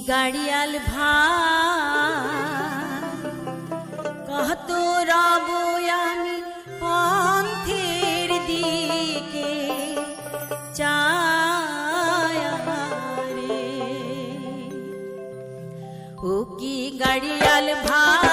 গাড়িয়াল ভাই কত রব আমি পন্থের দিকে চায় রে ও কি গাড়িয়াল ভাই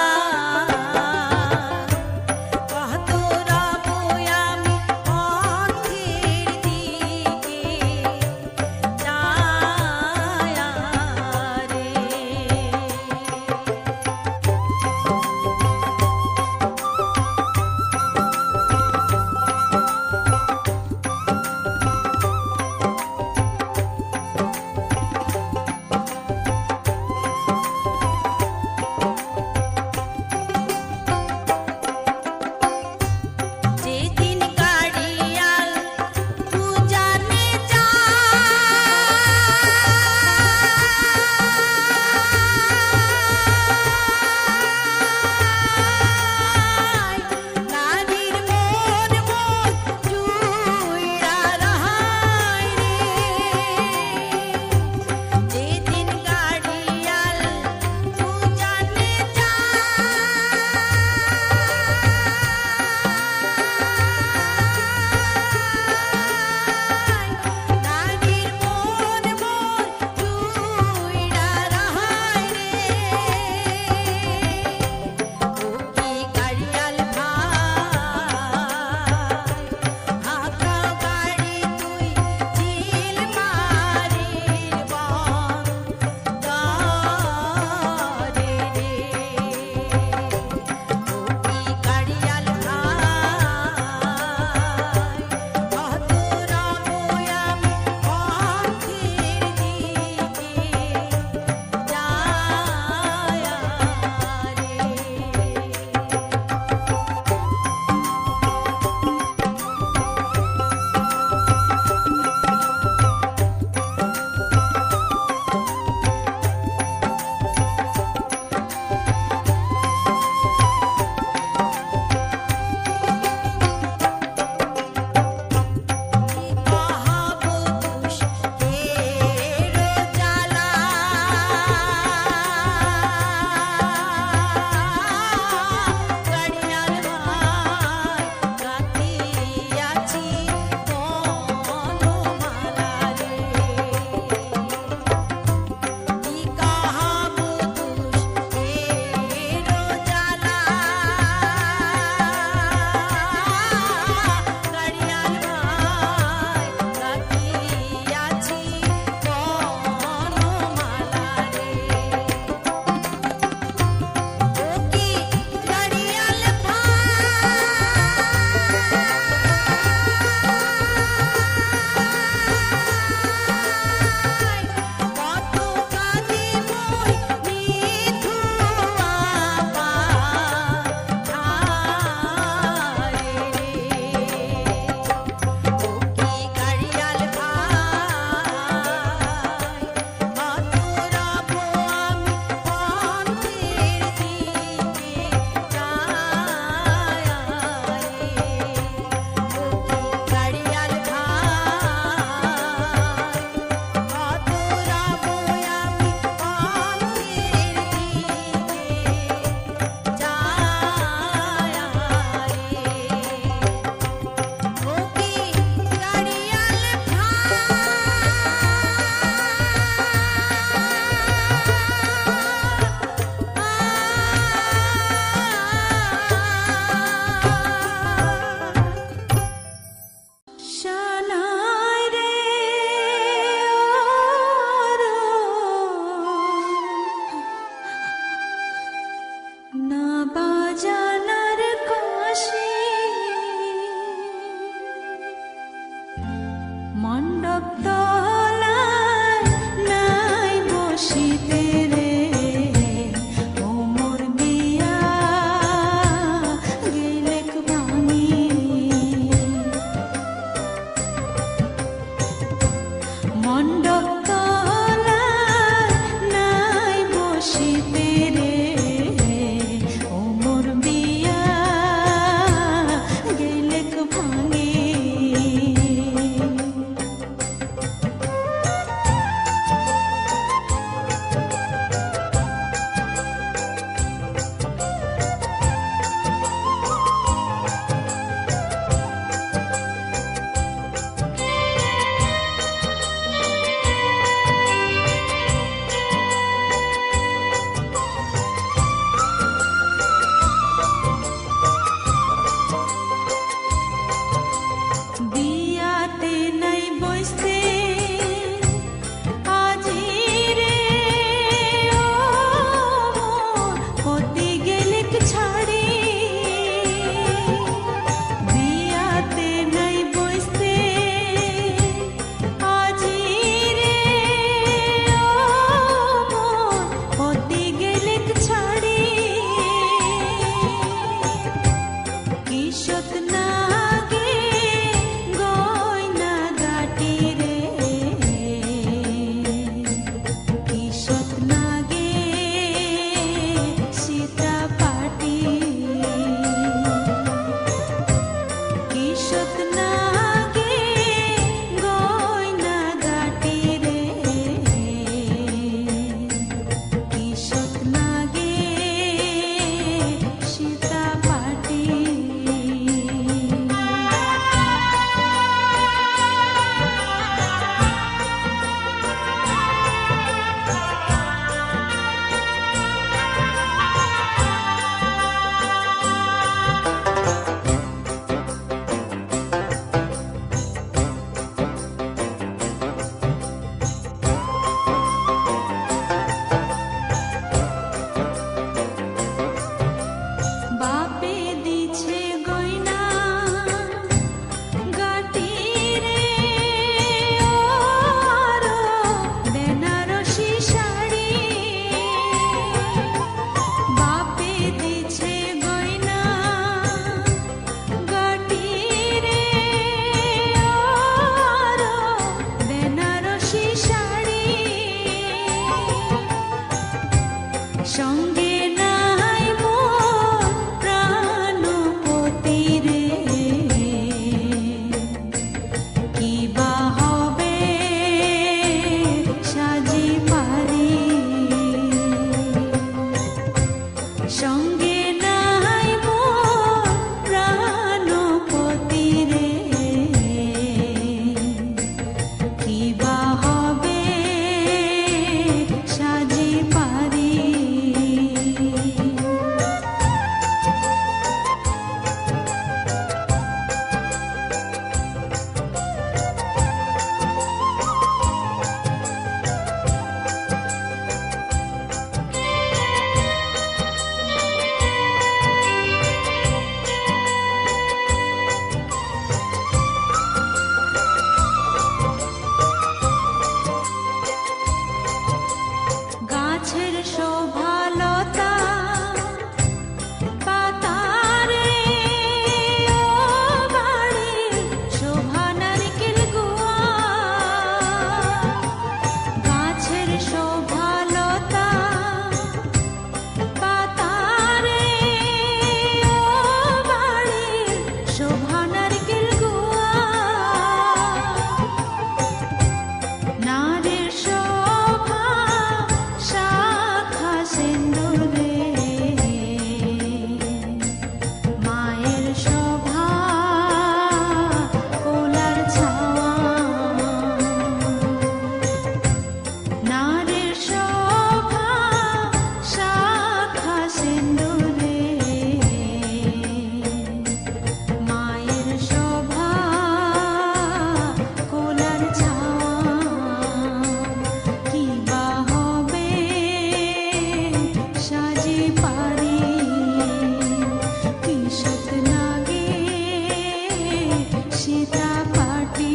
সীতা পাটি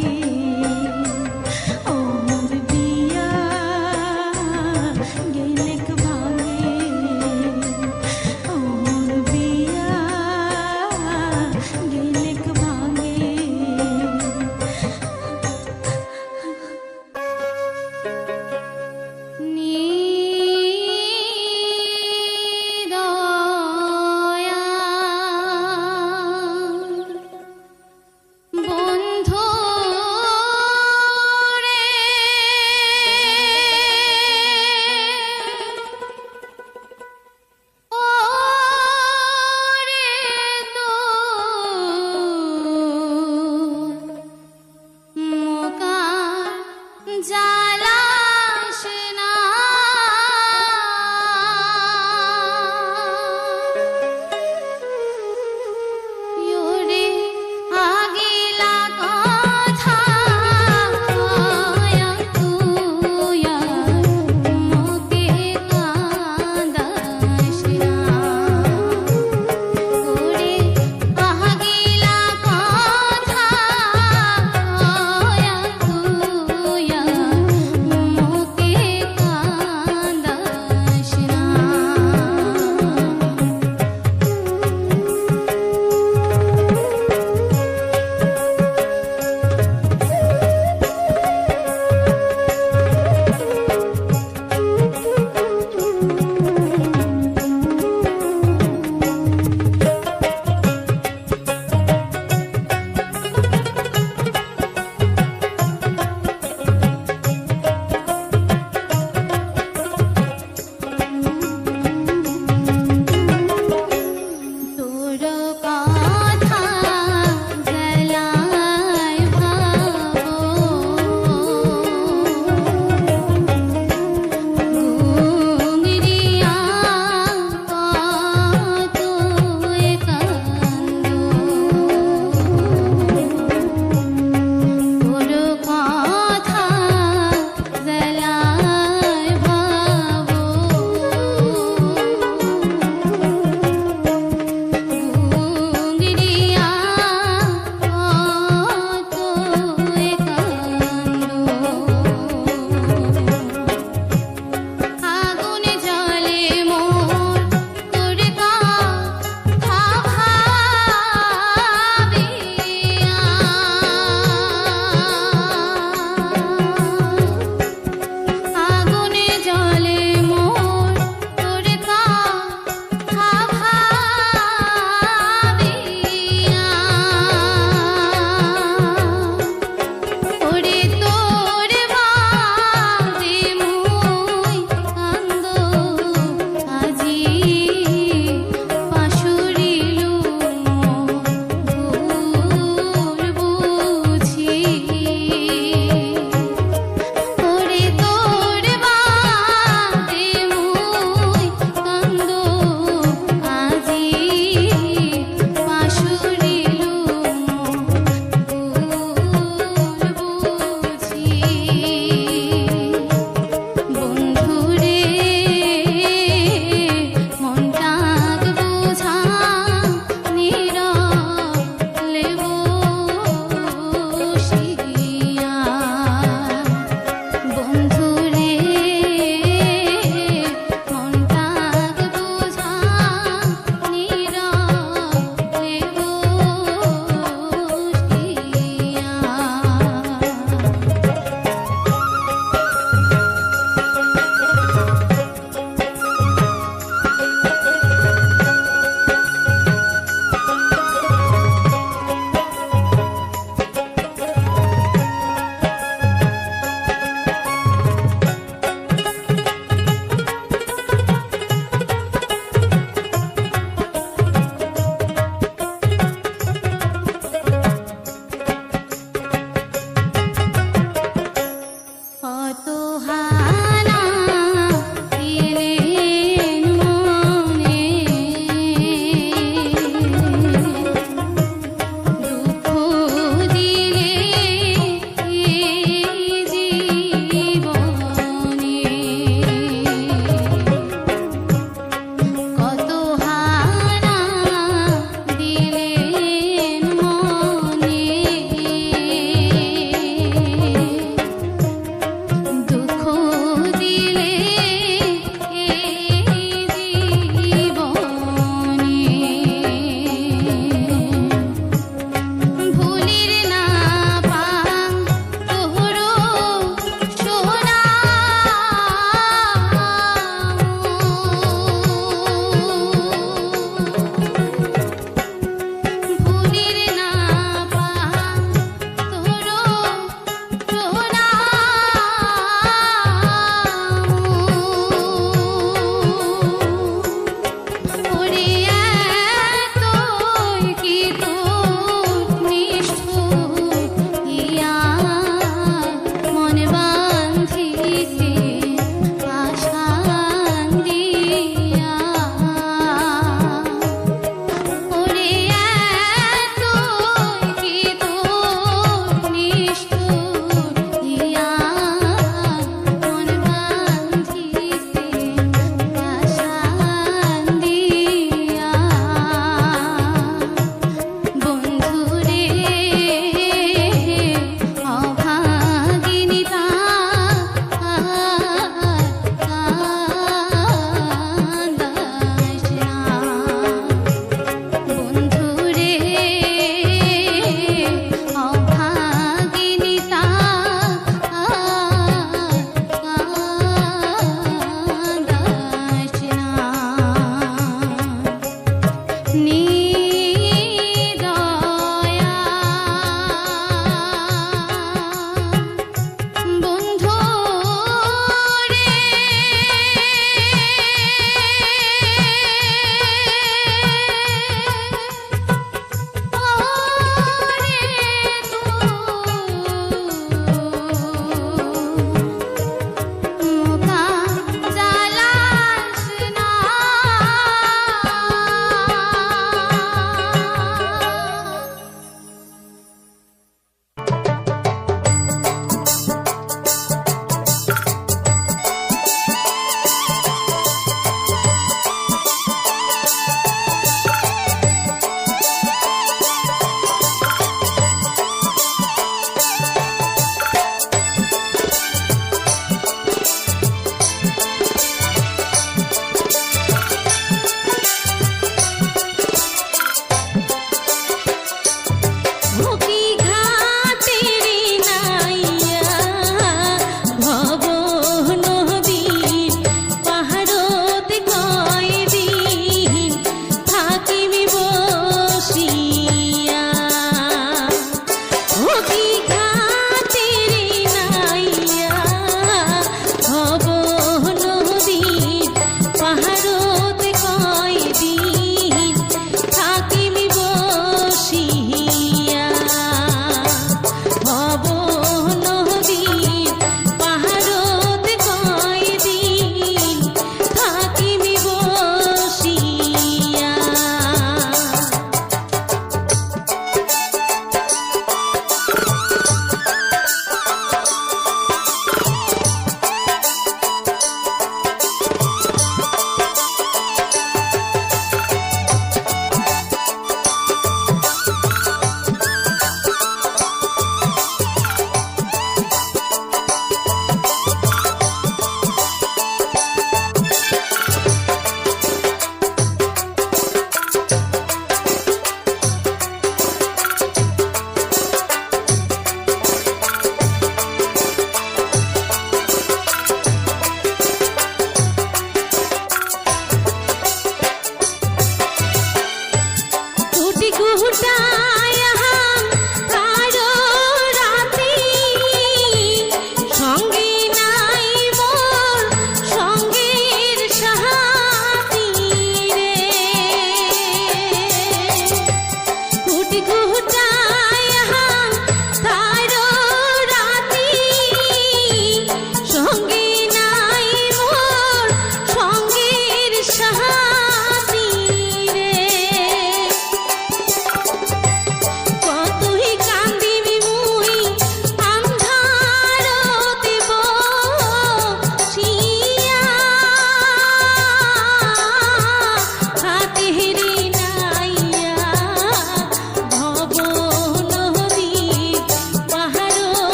ও মোর বিয়া গেলেক ভাঙে ও মোর বিয়া গেলেক ভাঙে নিদয়া বন্ধু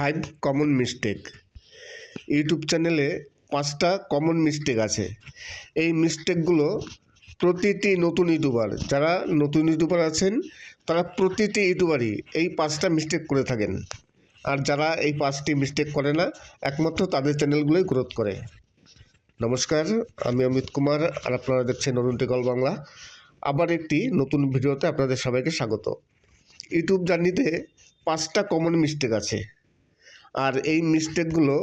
5 কমন মিস্টেক। ইউটিউব চ্যানেলে 5টা কমন মিস্টেক আছে। এই মিস্টেকগুলো প্রতিটি নতুন ইউটিউবার, যারা নতুন ইউটিউবার আছেন তারা প্রতিটি ইউটিউবারই এই 5টা মিস্টেক করে থাকেন। আর যারা এই 5টি মিস্টেক করে না, একমাত্র তাদের চ্যানেলগুলোই গ্রোথ করে। নমস্কার, আমি অমিত কুমার, আর আপনারা দেখছেন অরুণ টেকল বাংলা। আবার একটি নতুন ভিডিওতে আপনাদের সবাইকে স্বাগত। ইউটিউব জার্নিতে 5টা কমন মিস্টেক আছে, আর এই মিস্টেকগুলো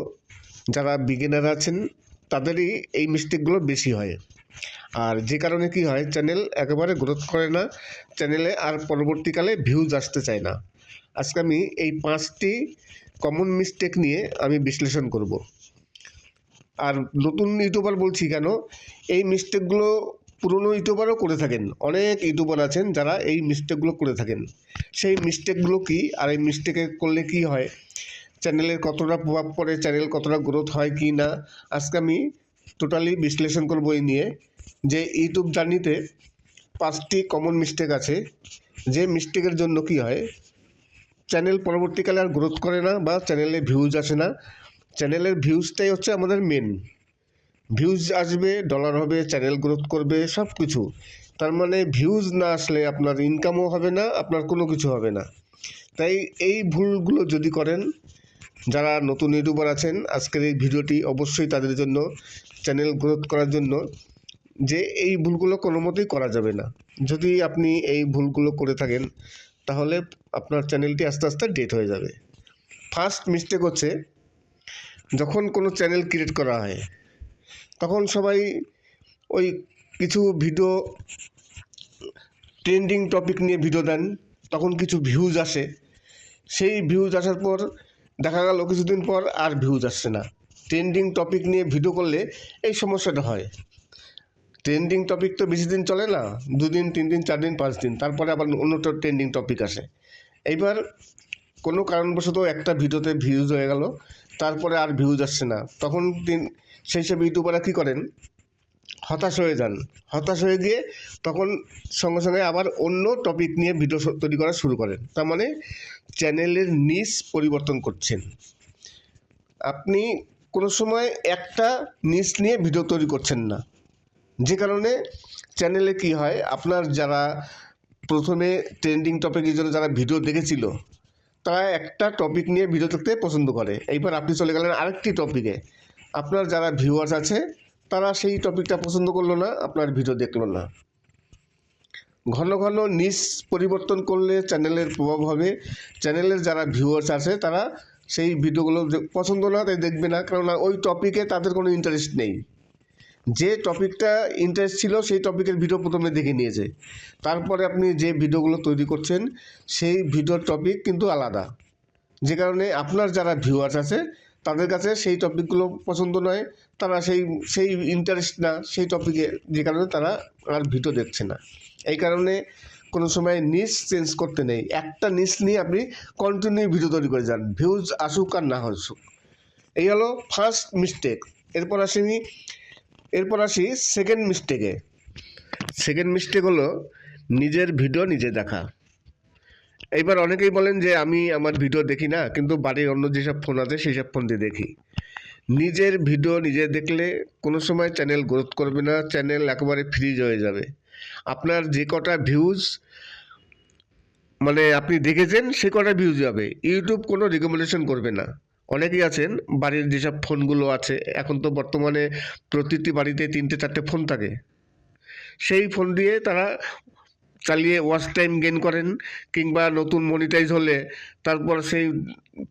যারা বিগিনার আছেন তাদেরই এই মিস্টেকগুলো বেশি হয়। আর যে কারণে কি হয়, চ্যানেল একেবারে গ্রোথ করে না, চ্যানেলে আর পরবর্তীকালে ভিউজ আসতে চায় না। আজকে আমি এই 5টি কমন মিস্টেক নিয়ে আমি বিশ্লেষণ করব। আর নতুন ইউটিউবার বলছি কেন, এই মিস্টেকগুলো পুরনো ইউটিউবারও করে থাকেন। অনেক ইউটিউবার আছেন যারা এই মিস্টেকগুলো করে থাকেন। সেই মিস্টেকগুলো কি, আর এই মিস্টেকে করলে কি হয়, চ্যানেলের কতটা প্রভাব পড়ে, চ্যানেল কতটা গ্রোথ হয় কি না, আজকে আমি টোটালি বিশ্লেষণ করবো এই নিয়ে। যে ইউটিউব জার্নিতে 5টি কমন মিস্টেক আছে, যে মিস্টেকের জন্য কি হয়, চ্যানেল পরবর্তীকালে আর গ্রোথ করে না বা চ্যানেলে ভিউজ আসে না। চ্যানেলের ভিউজটাই হচ্ছে আমাদের মেন। ভিউজ আসবে, ডলার হবে, চ্যানেল গ্রোথ করবে, সব কিছু। তার মানে ভিউজ না আসলে আপনার ইনকামও হবে না, আপনার কোনো কিছু হবে না। তাই এই ভুলগুলো যদি করেন, যারা নতুন ইউটিউবার আছেন, আজকের এই ভিডিওটি অবশ্যই তাদের জন্য, চ্যানেল গ্রোথ করার জন্য। যে এই ভুলগুলো কোনো মতেই করা যাবে না। যদি আপনি এই ভুলগুলো করে থাকেন তাহলে আপনার চ্যানেলটি আস্তে আস্তে ডেট হয়ে যাবে। ফার্স্ট মিস্টেক হচ্ছে, যখন কোনো চ্যানেল ক্রিয়েট করা হয় তখন সবাই ওই কিছু ভিডিও ট্রেন্ডিং টপিক নিয়ে ভিডিও দেন, তখন কিছু ভিউজ আসে। সেই ভিউজ আসার পর দেখা গেল কিছুদিন পর আর ভিউজ আসছে না। ট্রেন্ডিং টপিক নিয়ে ভিডিও করলে এই সমস্যাটা হয়। ট্রেন্ডিং টপিক তো বেশি দিন চলে না, 2 দিন 3 দিন 4 দিন 5 দিন, তারপরে আবার অন্যটা ট্রেন্ডিং টপিক আসে। এইবার কোনো কারণবশত একটা ভিডিওতে ভিউজ হয়ে গেল, তারপরে আর ভিউজ আসছে না, তখন সেই সব ইউটিউবাররা কী করেন, হতাশ হয়ে যান। হতাশ হয়ে গিয়ে তখন সঙ্গে সঙ্গে আবার অন্য টপিক নিয়ে ভিডিও তৈরি করা শুরু করেন। তার মানে চ্যানেলের নিশ পরিবর্তন করছেন। আপনি কোনো সময় একটা নিশ নিয়ে ভিডিও তৈরি করছেন না, যে কারণে চ্যানেলে কি হয়, আপনার যারা প্রথমে ট্রেন্ডিং টপিকের জন্য যারা ভিডিও দেখেছিল তারা একটা টপিক নিয়ে ভিডিও দেখতে পছন্দ করে। এইবার আপনি চলে গেলেন আরেকটি টপিকে, আপনার যারা ভিউয়ার্স আছে তারা সেই টপিকটা পছন্দ করলো না, আপনার ভিডিও দেখলো না। ঘন ঘন নিশ পরিবর্তন করলে চ্যানেলের প্রভাব হবে। চ্যানেলের যারা ভিউয়ার্স আছে তারা সেই ভিডিওগুলো পছন্দ না, তাই দেখবে না, কারণ ওই টপিকে তাদের কোনো ইন্টারেস্ট নেই। যে টপিকটা ইন্টারেস্ট ছিল সেই টপিকের ভিডিও প্রথমে দেখে নিয়েছে, তারপরে আপনি যে ভিডিওগুলো তৈরি করছেন সেই ভিডিওর টপিক কিন্তু আলাদা। যে কারণে আপনার যারা ভিউয়ার্স আছে তাদের কাছে সেই টপিকগুলো পছন্দ নয়, তারা সেই ইন্টারেস্ট না সেই টপিকে, যে কারণে তারা আর ভিডিও দেখছে না। এই কারণে কোনো সময় নিশ চেঞ্জ করতে নেই, একটা নিশ নিয়ে আপনি কন্টিনিউ ভিডিও তৈরি করে যান, ভিউজ আসুক আর না আসুক। এই হলো ফার্স্ট মিস্টেক। এরপর আসি সেকেন্ড মিস্টেকে। সেকেন্ড মিস্টেক হলো নিজের ভিডিও নিজে দেখা। এইবার অনেকেই বলেন যে আমি আমার ভিডিও দেখি না, কিন্তু বাড়ির অন্য যেসব ফোন আছে সেই সব ফোন দিয়ে দেখি। নিজের ভিডিও নিজে দেখলে কোনো সময় চ্যানেল গ্রোথ করবে না, চ্যানেল একেবারে ফ্রিজ হয়ে যাবে। আপনার যে কটা ভিউজ মানে আপনি দেখেছেন সে কটা ভিউজ যাবে, ইউটিউব কোনো রেকমেন্ডেশন করবে না। অনেকেই আছেন বাড়ির যেসব ফোনগুলো আছে, এখন তো বর্তমানে প্রতিটি বাড়িতে 3-4টে ফোন থাকে, সেই ফোন দিয়ে তারা চালিয়ে ওয়াচ টাইম গেইন করেন, কিংবা নতুন মনিটাইজ হলে তারপর সেই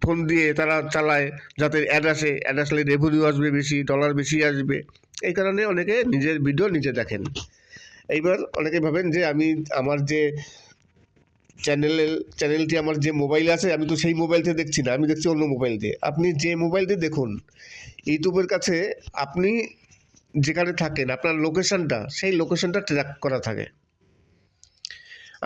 ফোন দিয়ে তারা চালায় যাতে অ্যাড আসলে রেভিনিউ আসবে বেশি, ডলার বেশি আসবে। এই কারণে অনেকে নিজের ভিডিও নিজে দেখেন। এইবার অনেকে ভাবেন যে আমি আমার যে চ্যানেলটি আমার যে মোবাইলে আছে আমি তো সেই মোবাইল থেকে দেখছি না, আমি দেখছি অন্য মোবাইল দিয়ে। আপনি যে মোবাইল দিয়ে দেখুন, ইউটিউবের কাছে আপনি যেখানে থাকেন আপনার লোকেশনটা, সেই লোকেশনটা ট্র্যাক করা থাকে।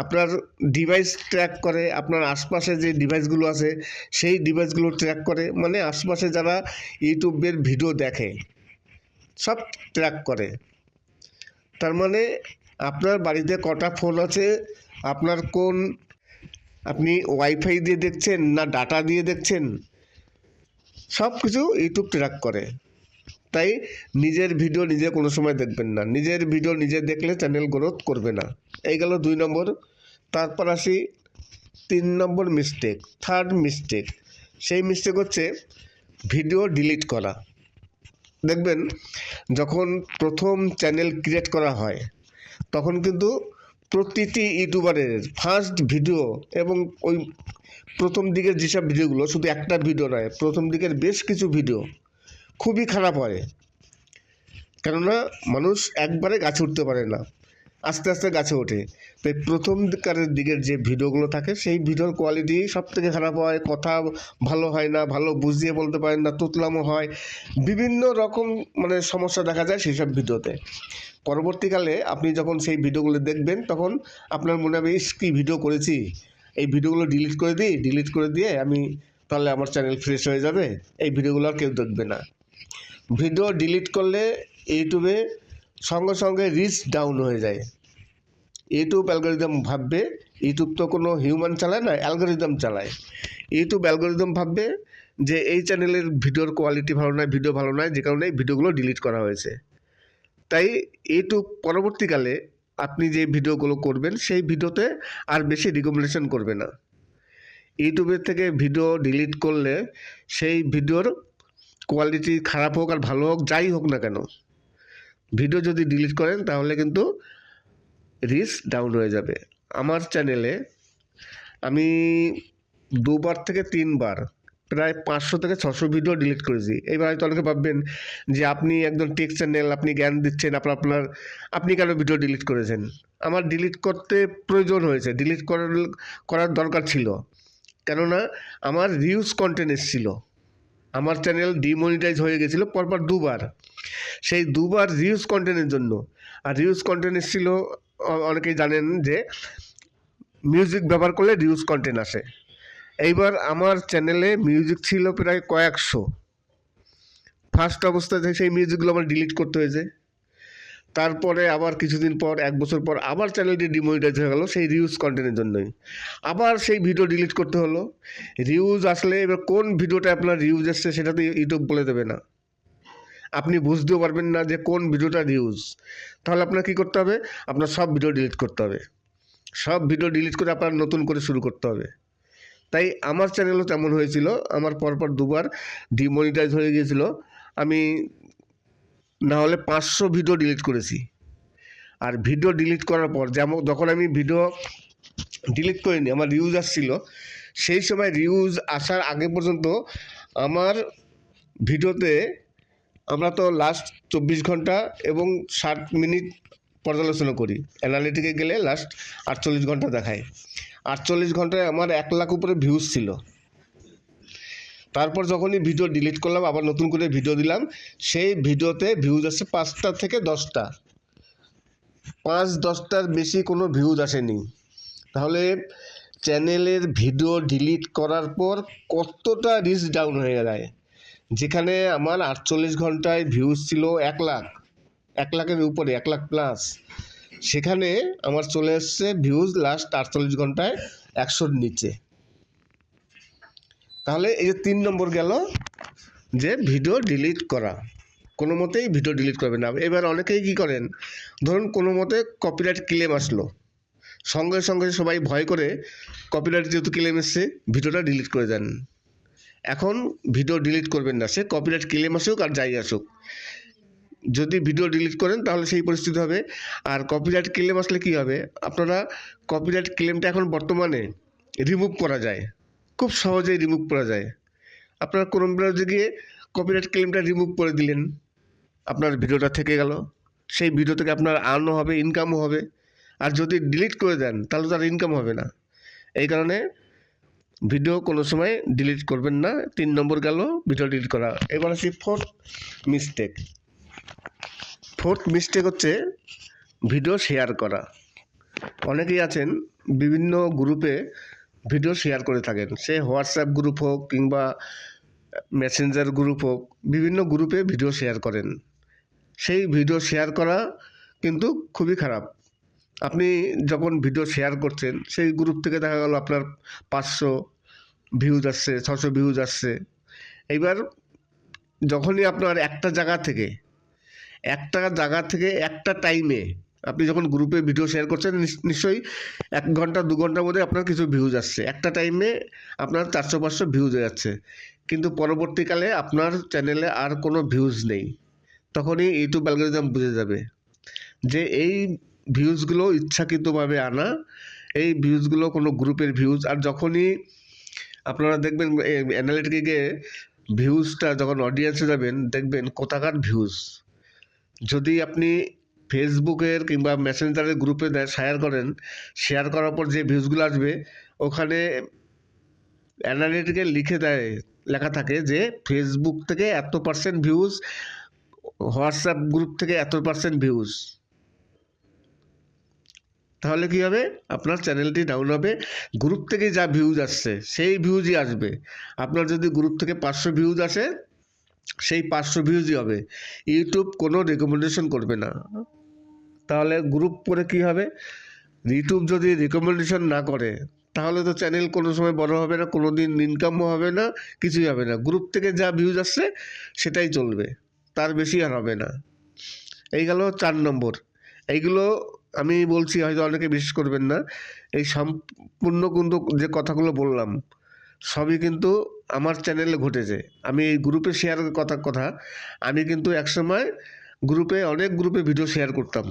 আপনার ডিভাইস ট্র্যাক করে, আপনার আশপাশে যে ডিভাইসগুলো আছে সেই ডিভাইসগুলো ট্র্যাক করে, মানে আশপাশে যারা ইউটিউবের ভিডিও দেখে সব ট্র্যাক করে। তার মানে আপনার বাড়িতে কটা ফোন আছে, আপনি ওয়াইফাই দিয়ে দেখছেন না ডাটা দিয়ে দেখছেন, সব কিছু ইউটিউব ট্র্যাক করে। তাই নিজের ভিডিও নিজে কোনো সময় দেখবেন না, নিজের ভিডিও নিজে দেখলে চ্যানেল গ্রোথ করবে না। এই গেল 2 নম্বর। তারপর আসি 3 নম্বর মিস্টেক, থার্ড মিস্টেক। সেই মিস্টেক হচ্ছে ভিডিও ডিলিট করা। দেখবেন যখন প্রথম চ্যানেল ক্রিয়েট করা হয় তখন কিন্তু প্রতিটি ইউটিউবারের ফার্স্ট ভিডিও এবং ওই প্রথম দিকের যেসব ভিডিওগুলো, শুধু একটা ভিডিও নয়, প্রথম দিকের বেশ কিছু ভিডিও খুবই খারাপ হয়। কেননা মানুষ একবারে গাছে উঠতে পারে না, আস্তে আস্তে গাছে ওঠে। তাই প্রথম দিকের যে ভিডিওগুলো থাকে সেই ভিডিওর কোয়ালিটি সব থেকে খারাপ হয়, কথা ভালো হয় না, ভালো বুঝিয়ে বলতে পারেন না, তুতলামো হয়, বিভিন্ন রকম সমস্যা দেখা যায় সেই সব ভিডিওতে। পরবর্তীকালে আপনি যখন সেই ভিডিওগুলো দেখবেন তখন আপনার মনে হবে, ইস কী ভিডিও করেছি, এই ভিডিওগুলো ডিলিট করে দিই, ডিলিট করে দিয়ে আমি তাহলে আমার চ্যানেল ফ্রেশ হয়ে যাবে, এই ভিডিওগুলো আর কেউ দেখবে না। ভিডিও ডিলিট করলে ইউটিউবে সঙ্গে সঙ্গে রিচ ডাউন হয়ে যায়। ইউটিউব অ্যালগোরিদম ভাববে, ইউটিউব তো কোনো হিউম্যান চালায় না, অ্যালগোরিদম চালায়। ইউটিউব অ্যালগোরিদম ভাববে যে এই চ্যানেলের ভিডিওর কোয়ালিটি ভালো নয়, ভিডিও ভালো নয়, যে কারণে এই ভিডিওগুলো ডিলিট করা হয়েছে। তাই ইউটিউব পরবর্তীকালে আপনি যে ভিডিওগুলো করবেন সেই ভিডিওতে আর বেশি রিকমেন্ডেশন করবে না। ইউটিউবের থেকে ভিডিও ডিলিট করলে সেই ভিডিওর কোয়ালিটি খারাপ হোক আর ভালো হোক, যাই হোক না কেন, ভিডিও যদি ডিলিট করেন তাহলে কিন্তু রিচ ডাউন হয়ে যাবে। আমার চ্যানেলে আমি 2বার থেকে 3বার প্রায় 500 থেকে 600 ভিডিও ডিলিট করেছি। এবার হয়তো অনেকে ভাববেন যে আপনি একজন টেক চ্যানেল, আপনি জ্ঞান দিচ্ছেন, আপনি কেন ভিডিও ডিলিট করেছেন? আমার ডিলিট করতে প্রয়োজন হয়েছে, ডিলিট করার দরকার ছিল। কেননা আমার রিউজ কন্টেন্ট এসেছিল, আমার চ্যানেল ডিমনিটাইজ হয়ে গেছিলো পরপর 2বার। সেই 2বার রিউজ কন্টেন্টের জন্য। আর রিউজ কন্টেন্ট এসেছিল, অনেকেই জানেন যে মিউজিক ব্যবহার করলে রিউজ কন্টেন্ট আসে। এইবার আমার চ্যানেলে মিউজিক ছিল প্রায় কয়েকশো। ফার্স্ট অবস্থায় সেই মিউজিকগুলো আমার ডিলিট করতে হয়েছে। তারপরে আবার কিছুদিন পর, 1 বছর পর আবার চ্যানেলটি ডিমনিটাইজ হয়ে গেল সেই রিউজ কন্টেন্টের জন্যই। আবার সেই ভিডিও ডিলিট করতে হলো। রিউজ আসলে এবার কোন ভিডিওটা আপনার রিউজ এসছে সেটা তো ইউটিউব বলে দেবে না, আপনি বুঝতেও পারবেন না যে কোন ভিডিওটা রিউজ। তাহলে আপনার কী করতে হবে? আপনার সব ভিডিও ডিলিট করতে হবে, সব ভিডিও ডিলিট করে আপনার নতুন করে শুরু করতে হবে। তাই আমার চ্যানেলও তেমন হয়েছিল, আমার পরপর 2বার ডিমনিটাইজ হয়ে গিয়েছিল। আমি না হলে 500 ভিডিও ডিলিট করেছি। আর ভিডিও ডিলিট করার পর যখন আমি ভিডিও ডিলিট করিনি, আমার রিউজ আসছিল, সেই সময় রিউজ আসার আগে পর্যন্ত আমার ভিডিওতে আমরা তো লাস্ট 24 ঘন্টা এবং 60 মিনিট পর্যালোচনা করি, অ্যানালিটিকে গেলে লাস্ট 48 ঘন্টা দেখায়। 48 ঘন্টায় আমার 1 লাখ উপরে ভিউজ ছিল। তারপর যখনই ভিডিও ডিলিট করলাম, আবার নতুন করে ভিডিও দিলাম, সেই ভিডিওতে ভিউজ আসছে 5টা থেকে 10টা, 5-10টার বেশি কোনো ভিউজ আসেনি। তাহলে চ্যানেলের ভিডিও ডিলিট করার পর কতটা রিচ ডাউন হয়ে যায়। যেখানে আমার 48 ঘন্টায় ভিউজ ছিল 1 লাখ, 1 লাখের উপরে, 1 লাখ প্লাস, সেখানে আমার চলে এসছে ভিউজ লাস্ট 48 ঘন্টায় 100-র নিচে। তাহলে এই যে 3 নম্বর গেল, যে ভিডিও ডিলিট করা। কোনো মতেই ভিডিও ডিলিট করবেন না। এবার অনেকেই কী করেন, ধরুন কোনো মতে কপিরাইট ক্লেম আসলো, সঙ্গে সঙ্গে সবাই ভয় করে কপিরাইট যেহেতু ক্লেম এসছে ভিডিওটা ডিলিট করে দেন। এখন ভিডিও ডিলিট করবেন না, সে কপিরাইট ক্লেম আসুক আর যাই আসুক। যদি ভিডিও ডিলিট করেন তাহলে সেই পরিস্থিতি হবে। আর কপিরাইট ক্লেম আসলে কী হবে, আপনারা কপিরাইট ক্লেমটা এখন বর্তমানে রিমুভ করা যায়, খুব সহজেই রিমুভ করা যায়। আপনারা ক্রোম ব্রাউজারে গিয়ে কপিরাইট ক্লেমটা রিমুভ করে দিলেন, আপনার ভিডিওটা থেকে গেল, সেই ভিডিও থেকে আপনার আর্নও হবে, ইনকামও হবে। আর যদি ডিলিট করে দেন তাহলে তো আর ইনকাম হবে না। এই কারণে ভিডিও কোনো সময় ডিলিট করবেন না। 3 নম্বর গেল ভিডিও ডিলিট করা। এবার আসি 4th মিস্টেক। 4th মিস্টেক হচ্ছে ভিডিও শেয়ার করা। অনেকেই আছেন বিভিন্ন গ্রুপে ভিডিও শেয়ার করে থাকেন, সে হোয়াটসঅ্যাপ গ্রুপ হোক কিংবা মেসেঞ্জার গ্রুপ হোক, বিভিন্ন গ্রুপে ভিডিও শেয়ার করেন। সেই ভিডিও শেয়ার করা কিন্তু খুবই খারাপ। আপনি যখন ভিডিও শেয়ার করছেন সেই গ্রুপ থেকে দেখা গেল আপনার 500 ভিউজ আসছে, 600 ভিউজ আসছে। এইবার যখনই আপনার একটা জায়গা থেকে একটা টাইমে আপনি যখন গ্রুপে ভিডিও শেয়ার করছেন, নিশ্চয়ই 1 ঘন্টা 2 ঘন্টার মধ্যে আপনার কিছু ভিউজ আসছে, একটা টাইমে আপনার 400-500 ভিউজ হয়ে যাচ্ছে, কিন্তু পরবর্তীকালে আপনার চ্যানেলে আর কোনো ভিউজ নেই। তখনই ইউটিউব অ্যালগরিদম বুঝে যাবে যে এই ভিউজগুলো ইচ্ছাকৃতভাবে আনা, এই ভিউজগুলো কোনো গ্রুপের ভিউজ। আর যখনই আপনারা দেখবেন অ্যানালিটিকে গিয়ে ভিউজটা যখন অডিয়েন্সে যাবেন, দেখবেন কোথাকার ভিউজ। যদি আপনি ফেসবুকের কিংবা মেসেঞ্জারের গ্রুপে শেয়ার করার পর যে ভিউজগুলো আসবে, ওখানে অ্যানালিটিকে লেখা থাকে যে ফেসবুক থেকে এত% ভিউজ, হোয়াটসঅ্যাপ গ্রুপ থেকে এত% ভিউজ। তাহলে কি হবে, আপনার চ্যানেলটি ডাউন হবে। গ্রুপ থেকে যা ভিউজ আসছে সেই ভিউজই আসবে। আপনার যদি গ্রুপ থেকে 500 ভিউজ আসে, সেই 500 ভিউজই হবে। ইউটিউব কোনো রেকমেন্ডেশন করবে না। তাহলে গ্রুপ করে কি হবে, ইউটিউব যদি রেকমেন্ডেশন না করে তাহলে তো চ্যানেল কোনো সময় বড় হবে না, কোনো দিন ইনকামও হবে না, কিছুই হবে না। গ্রুপ থেকে যা ভিউজ আসছে সেটাই চলবে, তার বেশি আর হবে না। এই গেল 4 নম্বর। এইগুলো আমি বলছি, হয়তো অনেকে বিশ্বাস করবেন না। এই সম্পূর্ণ কিন্তু যে কথাগুলো বললাম সবই কিন্তু আমার চ্যানেলে ঘটেছে। আমি এই গ্রুপে শেয়ারের কথা আমি কিন্তু একসময় অনেক গ্রুপে ভিডিও শেয়ার করতাম,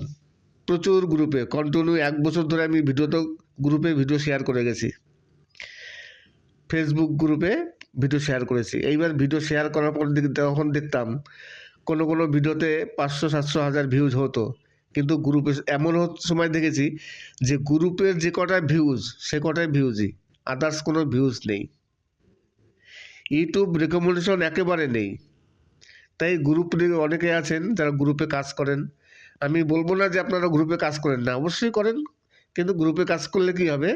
প্রচুর গ্রুপে কন্টিনিউ 1 বছর ধরে আমি গ্রুপে ভিডিও শেয়ার করে গেছি। ফেসবুক গ্রুপে ভিডিও শেয়ার করেছি। এইবার ভিডিও শেয়ার করার পর তখন দেখতাম কোনো ভিডিওতে 500-700 ভিউজ হতো, কিন্তু গ্রুপে এমন সময় দেখেছি যে গ্রুপের যে কটা ভিউজ সে কটাই ভিউজই, আদার্স কোনো ভিউজ নেই। ইউটিউব রেকমেন্ডেশন একেবারে নেই। তাই গ্রুপে অনেকে আছেন যারা গ্রুপে কাজ করেন, আমি বলবো না যে আপনারা গ্রুপে কাজ করেন না, অবশ্যই করেন, কিন্তু গ্রুপে কাজ করলে কি হবে,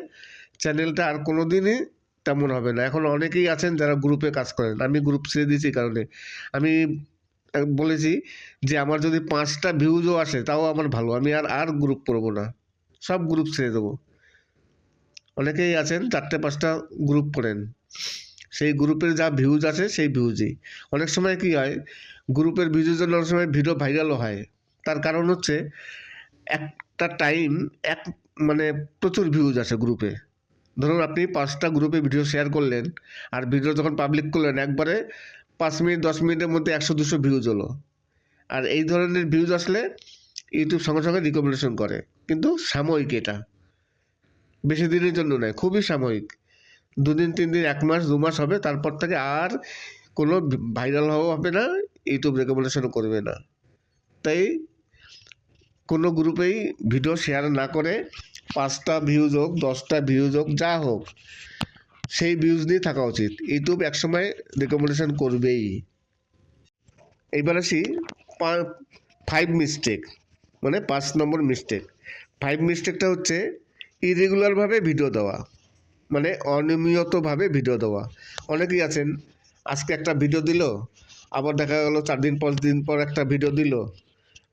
চ্যানেলটা আর কোনো দিনই তেমন হবে না। এখন অনেকেই আছেন যারা গ্রুপে কাজ করেন, আমি গ্রুপ ছেড়ে দিয়েছি কারণে আমি বলেছি যে আমার যদি 5টা ভিউজও আসে তাও আমার ভালো, আমি আর গ্রুপ করবো না, সব গ্রুপ ছেড়ে দেবো। অনেকেই আছেন 4টে-5টা গ্রুপ করেন, সেই গ্রুপের যা ভিউজ আছে সেই ভিউজই। অনেক সময় কি হয়, গ্রুপের ভিউজের জন্য অনেক সময় ভিডিও ভাইরালও হয়। তার কারণ হচ্ছে একটা টাইম মানে প্রচুর ভিউজ আসে গ্রুপে। ধরুন আপনি 5টা গ্রুপে ভিডিও শেয়ার করলেন, আর ভিডিও যখন পাবলিক করলেন একবারে 5 মিনিট 10 মিনিটের মধ্যে 100-200 ভিউজ হলো। আর এই ধরনের ভিউজ আসলে ইউটিউব সঙ্গে সঙ্গে রিকমেন্ডেশন করে, কিন্তু সাময়িক, এটা বেশি দিনের জন্য নয়, খুবই সাময়িক। 2 দিন 3 দিন 1 মাস 2 মাস হবে, তারপর থেকে আর কোনো ভাইরাল হওয়া হবে না, ইউটিউব রেকমেন্ডেশনও করবে না। তাই কোনো গ্রুপেই ভিডিও শেয়ার না করে 5টা ভিউজ হোক 10টা ভিউজ হোক যা হোক সেই ভিউজ নিয়ে থাকা উচিত। ইউটিউব একসময় রেকমেন্ডেশন করবেই। এইবার আসি 5 মিস্টেক, মানে 5 নম্বর মিস্টেক। 5 মিস্টেকটা হচ্ছে ইরেগুলারভাবে ভিডিও দেওয়া, মানে অনিয়মিতভাবে ভিডিও দেওয়া। অনেকেই আছেন আজকে একটা ভিডিও দিল, আবার দেখা গেল 4 দিন 5 দিন পর একটা ভিডিও দিল,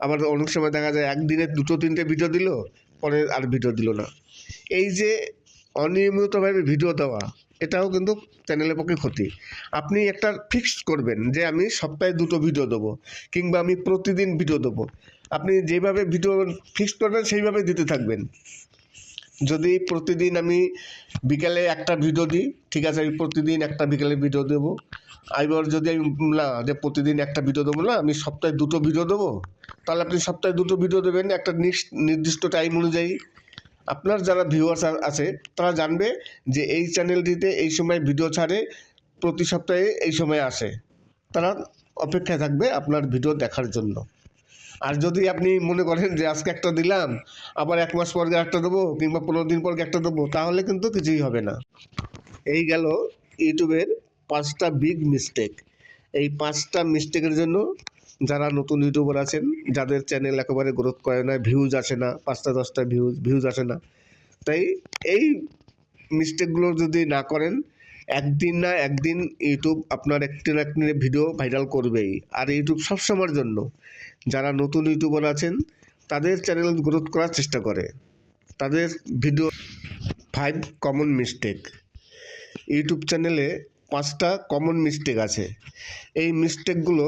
আবার অনেক সময় দেখা যায় একদিনে 2-3টে ভিডিও দিল, পরে আর ভিডিও দিল না। এই যে অনিয়মিতভাবে ভিডিও দেওয়া, এটাও কিন্তু চ্যানেলের পক্ষে ক্ষতি। আপনি একটা ফিক্সড করবেন যে আমি সপ্তাহে 2টো ভিডিও দেবো, কিংবা আমি প্রতিদিন ভিডিও দেবো। আপনি যেভাবে ভিডিও ফিক্সড করবেন সেইভাবে দিতে থাকবেন। যদি প্রতিদিন আমি বিকালে একটা ভিডিও দিই, ঠিক আছে, আমি প্রতিদিন একটা বিকালে ভিডিও দেবো। এবার যদি আমি না যে প্রতিদিন একটা ভিডিও দেবো না, আমি সপ্তাহে 2টো ভিডিও দেবো, তাহলে আপনি সপ্তাহে 2টো ভিডিও দেবেন একটা নির্দিষ্ট টাইম অনুযায়ী। আপনার যারা ভিউয়ার্স আছে তারা জানবে যে এই চ্যানেলটিতে এই সময় ভিডিও ছাড়ে, প্রতি সপ্তাহে এই সময় আসে, তারা অপেক্ষায় থাকবে আপনার ভিডিও দেখার জন্য। আর যদি আপনি মনে করেন যে আজকে একটা দিলাম, আবার 1 মাস পর একটা দেবো, কিংবা 15 দিন পর একটা দেবো, তাহলে কিন্তু কিছুই হবে না। এই গেল ইউটিউবের 5টা বিগ মিস্টেক। এই 5টা মিস্টেকের জন্য যারা নতুন ইউটিউবার আছেন, যাদের চ্যানেল একেবারে গ্রোথ করে না, ভিউজ আসে না, 5টা 10টা ভিউজ আসে না, তাই এই মিস্টেকগুলো যদি না করেন, একদিন না একদিন ইউটিউব আপনার একটি না একটি ভিডিও ভাইরাল করবেই। আর ইউটিউব সবসময়ের জন্য যারা নতুন ইউটিউবার আছেন তাদের চ্যানেল গ্রোথ করার চেষ্টা করে, তাদের ভিডিও। 5 common mistake. ইউটিউব চ্যানেলে 5টা কমন মিস্টেক আছে। এই মিস্টেকগুলো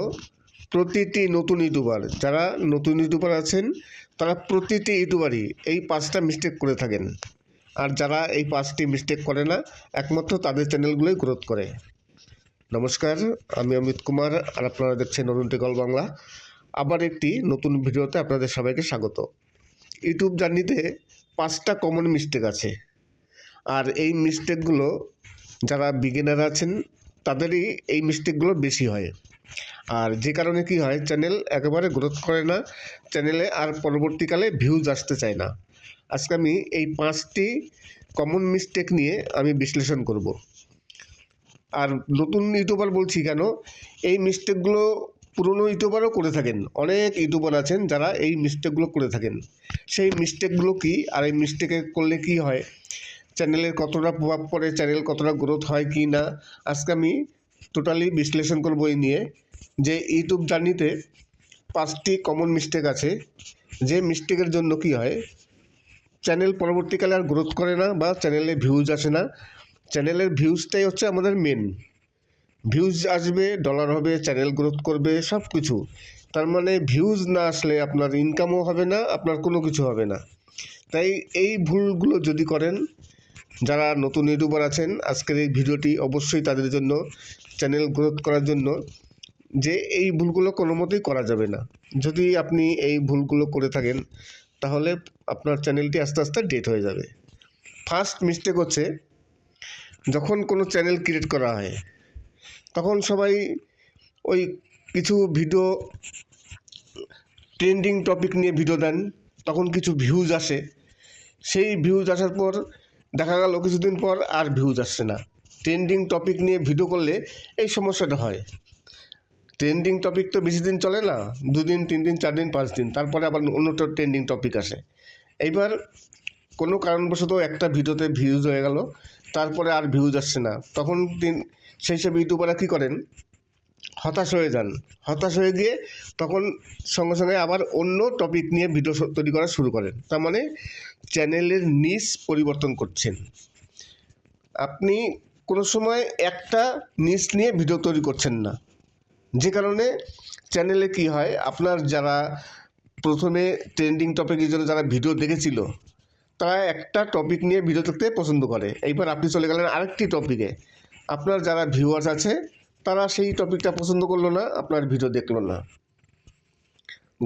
প্রতিটি নতুন ইউটিউবার, যারা নতুন ইউটিউবার আছেন তারা প্রতিটি ইউটিউবারই এই 5টা মিস্টেক করে থাকেন। আর যারা এই 5টি মিস্টেক করে না, একমাত্র তাদের চ্যানেলগুলোই গ্রোথ করে। নমস্কার, আমি অমিত কুমার, আর আপনারা দেখছেন অরুণ টেকল বাংলা। আবার একটি নতুন ভিডিওতে আপনাদের সবাইকে স্বাগত। ইউটিউব জার্নিতে 5টা কমন মিস্টেক আছে, আর এই মিস্টেকগুলো যারা বিগিনার আছেন তাদেরই এই মিস্টেকগুলো বেশি হয়। আর যে কারণে কি হয়, চ্যানেল একেবারে গ্রোথ করে না, চ্যানেলে আর পরবর্তীকালে ভিউজ আসতে চায় না। আজকে আমি এই 5টি কমন মিস্টেক নিয়ে আমি বিশ্লেষণ করব। আর নতুন ইউটিউবার বলছি কেন, এই মিস্টেকগুলো পুরনো ইউটিউবারও করে থাকেন। অনেক ইউটিউবার আছেন যারা এই মিস্টেকগুলো করে থাকেন। সেই মিস্টেকগুলো কি, আর এই মিস্টেকে করলে কি হয়, চ্যানেলের কতটা প্রভাব পড়ে, চ্যানেল কতটা গ্রোথ হয় কি না, আজকে আমি টোটালি বিশ্লেষণ করব এই নিয়ে। যে ইউটিউব জার্নিতে 5টি কমন মিস্টেক আছে, যে মিস্টেকের জন্য কি হয়, চ্যানেল পরবর্তীকালে আর গ্রোথ করে না বা চ্যানেলে ভিউজ আসে না। চ্যানেলের ভিউজটাই হচ্ছে আমাদের মেন। ভিউজ আসবে, ডলার হবে, চ্যানেল গ্রোথ করবে, সব কিছু। তার মানে ভিউজ না আসলে আপনার ইনকামও হবে না, আপনার কোনো কিছু হবে না। তাই এই ভুলগুলো যদি করেন, যারা নতুন ইউটিউবার আছেন, আজকের এই ভিডিওটি অবশ্যই তাদের জন্য, চ্যানেল গ্রোথ করার জন্য। যে এই ভুলগুলো কোনো মতেই করা যাবে না। যদি আপনি এই ভুলগুলো করে থাকেন তাহলে আপনার চ্যানেলটি আস্তে আস্তে ডেট হয়ে যাবে। ফার্স্ট মিস্টেক হচ্ছে, যখন কোনো চ্যানেল ক্রিয়েট করা হয় তখন সবাই ওই কিছু ভিডিও ট্রেন্ডিং টপিক নিয়ে ভিডিও দেন, তখন কিছু ভিউজ আসে। সেই ভিউজ আসার পর দেখা গেল কিছুদিন পর আর ভিউজ আসছে না। ট্রেন্ডিং টপিক নিয়ে ভিডিও করলে এই সমস্যাটা হয়। ট্রেন্ডিং টপিক তো বেশি দিন চলে না, 2 দিন 3 দিন 4 দিন 5 দিন, তারপরে আবার অন্যটা ট্রেন্ডিং টপিক আসে। এইবার কোনো কারণবশত একটা ভিডিওতে ভিউজ হয়ে গেল, তারপরে আর ভিউজ আসছে না, তখন সেই সব ইউটিউবাররা কী করেন, হতাশ হয়ে যান। হতাশ হয়ে গিয়ে তখন সঙ্গে সঙ্গে আবার অন্য টপিক নিয়ে ভিডিও তৈরি করা শুরু করেন। তার মানে চ্যানেলের নিশ পরিবর্তন করছেন। আপনি কোনো সময় একটা নিশ নিয়ে ভিডিও তৈরি করছেন না, যে কারণে চ্যানেলে কি হয়, আপনার যারা প্রথমে ট্রেন্ডিং টপিকের জন্য যারা ভিডিও দেখেছিল তারা একটা টপিক নিয়ে ভিডিও দেখতে পছন্দ করে। এইবার আপনি চলে গেলেন আরেকটি টপিকে, আপনার যারা ভিউয়ার্স আছে তারা সেই টপিকটা পছন্দ করলো না, আপনার ভিডিও দেখলো না।